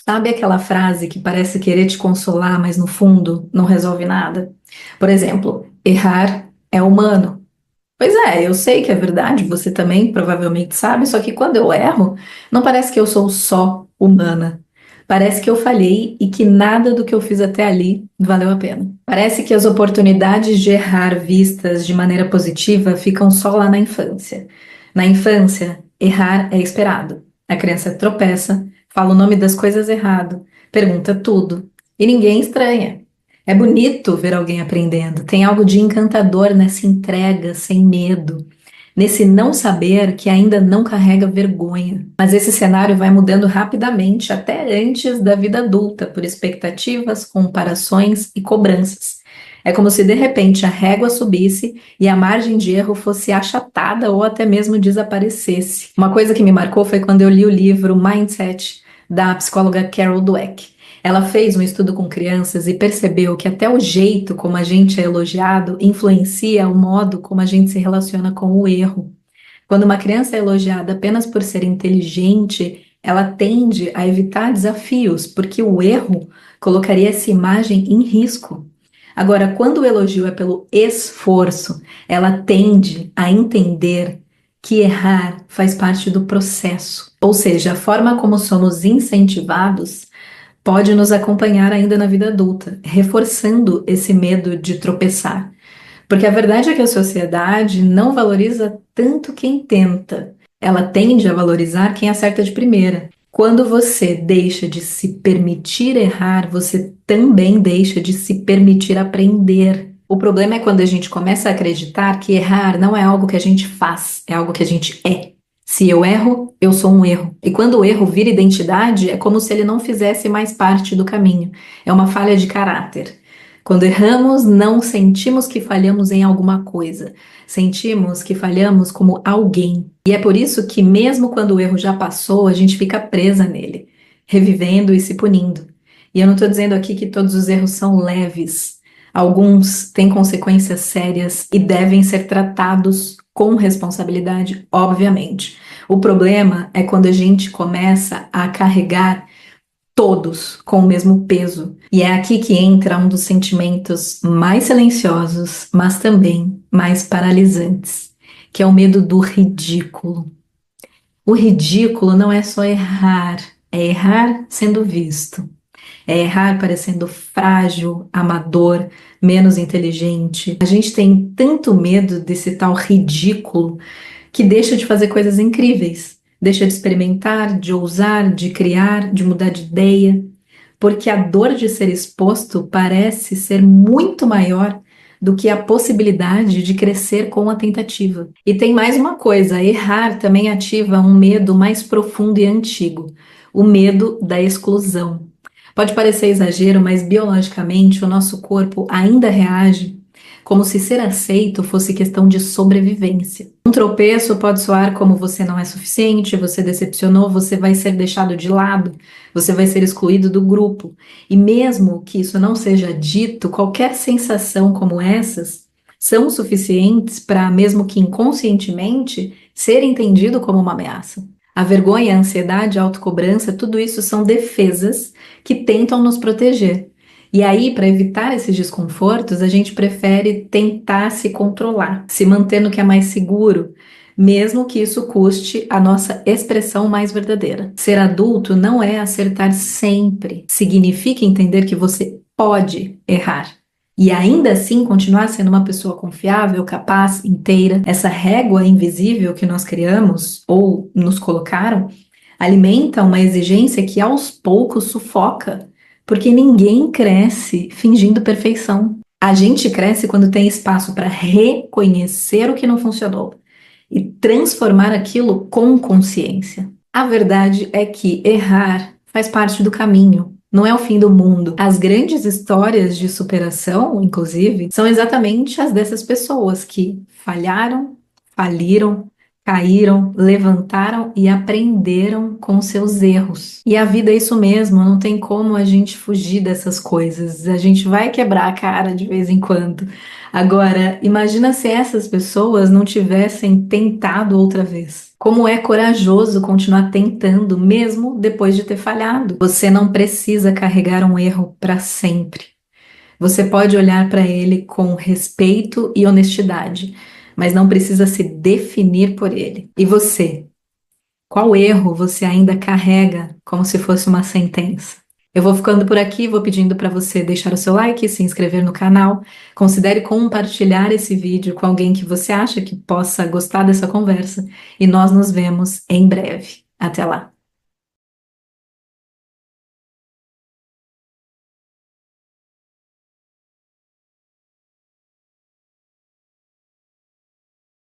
Sabe aquela frase que parece querer te consolar, mas no fundo não resolve nada? Por exemplo, errar é humano. Pois é, eu sei que é verdade, você também provavelmente sabe, só que quando eu erro, não parece que eu sou só humana. Parece que eu falhei e que nada do que eu fiz até ali valeu a pena. Parece que as oportunidades de errar vistas de maneira positiva ficam só lá na infância. Na infância, errar é esperado. A criança tropeça, fala o nome das coisas errado, pergunta tudo, e ninguém estranha. É bonito ver alguém aprendendo. Tem algo de encantador nessa entrega sem medo, nesse não saber que ainda não carrega vergonha. Mas esse cenário vai mudando rapidamente, até antes da vida adulta, por expectativas, comparações e cobranças. É como se de repente a régua subisse e a margem de erro fosse achatada ou até mesmo desaparecesse. Uma coisa que me marcou foi quando eu li o livro Mindset, da psicóloga Carol Dweck. Ela fez um estudo com crianças e percebeu que até o jeito como a gente é elogiado influencia o modo como a gente se relaciona com o erro. Quando uma criança é elogiada apenas por ser inteligente, ela tende a evitar desafios, porque o erro colocaria essa imagem em risco. Agora, quando o elogio é pelo esforço, ela tende a entender que errar faz parte do processo. Ou seja, a forma como somos incentivados pode nos acompanhar ainda na vida adulta, reforçando esse medo de tropeçar. Porque a verdade é que a sociedade não valoriza tanto quem tenta, ela tende a valorizar quem acerta de primeira. Quando você deixa de se permitir errar, você também deixa de se permitir aprender. O problema é quando a gente começa a acreditar que errar não é algo que a gente faz, é algo que a gente é. Se eu erro, eu sou um erro. E quando o erro vira identidade, é como se ele não fizesse mais parte do caminho. É uma falha de caráter. Quando erramos, não sentimos que falhamos em alguma coisa. Sentimos que falhamos como alguém. E é por isso que, mesmo quando o erro já passou, a gente fica presa nele, revivendo e se punindo. E eu não estou dizendo aqui que todos os erros são leves. Alguns têm consequências sérias e devem ser tratados com responsabilidade, obviamente. O problema é quando a gente começa a carregar todos com o mesmo peso. E é aqui que entra um dos sentimentos mais silenciosos, mas também mais paralisantes, que é o medo do ridículo. O ridículo não é só errar, é errar sendo visto. É errar parecendo frágil, amador, menos inteligente. A gente tem tanto medo desse tal ridículo que deixa de fazer coisas incríveis, deixa de experimentar, de ousar, de criar, de mudar de ideia, porque a dor de ser exposto parece ser muito maior do que a possibilidade de crescer com a tentativa. E tem mais uma coisa: errar também ativa um medo mais profundo e antigo, o medo da exclusão. Pode parecer exagero, mas biologicamente o nosso corpo ainda reage como se ser aceito fosse questão de sobrevivência. Um tropeço pode soar como você não é suficiente, você decepcionou, você vai ser deixado de lado, você vai ser excluído do grupo. E mesmo que isso não seja dito, qualquer sensação como essas são suficientes para, mesmo que inconscientemente, ser entendido como uma ameaça. A vergonha, a ansiedade, a autocobrança, tudo isso são defesas que tentam nos proteger. E aí, para evitar esses desconfortos, a gente prefere tentar se controlar, se manter no que é mais seguro, mesmo que isso custe a nossa expressão mais verdadeira. Ser adulto não é acertar sempre, significa entender que você pode errar. E ainda assim continuar sendo uma pessoa confiável, capaz, inteira. Essa régua invisível que nós criamos ou nos colocaram alimenta uma exigência que aos poucos sufoca, porque ninguém cresce fingindo perfeição. A gente cresce quando tem espaço para reconhecer o que não funcionou e transformar aquilo com consciência. A verdade é que errar faz parte do caminho, não é o fim do mundo. As grandes histórias de superação, inclusive, são exatamente as dessas pessoas que falharam, faliram, caíram, levantaram e aprenderam com seus erros. E a vida é isso mesmo, não tem como a gente fugir dessas coisas. A gente vai quebrar a cara de vez em quando. Agora, imagina se essas pessoas não tivessem tentado outra vez. Como é corajoso continuar tentando, mesmo depois de ter falhado. Você não precisa carregar um erro para sempre. Você pode olhar para ele com respeito e honestidade, mas não precisa se definir por ele. E você? Qual erro você ainda carrega como se fosse uma sentença? Eu vou ficando por aqui, vou pedindo para você deixar o seu like, se inscrever no canal, considere compartilhar esse vídeo com alguém que você acha que possa gostar dessa conversa e nós nos vemos em breve. Até lá!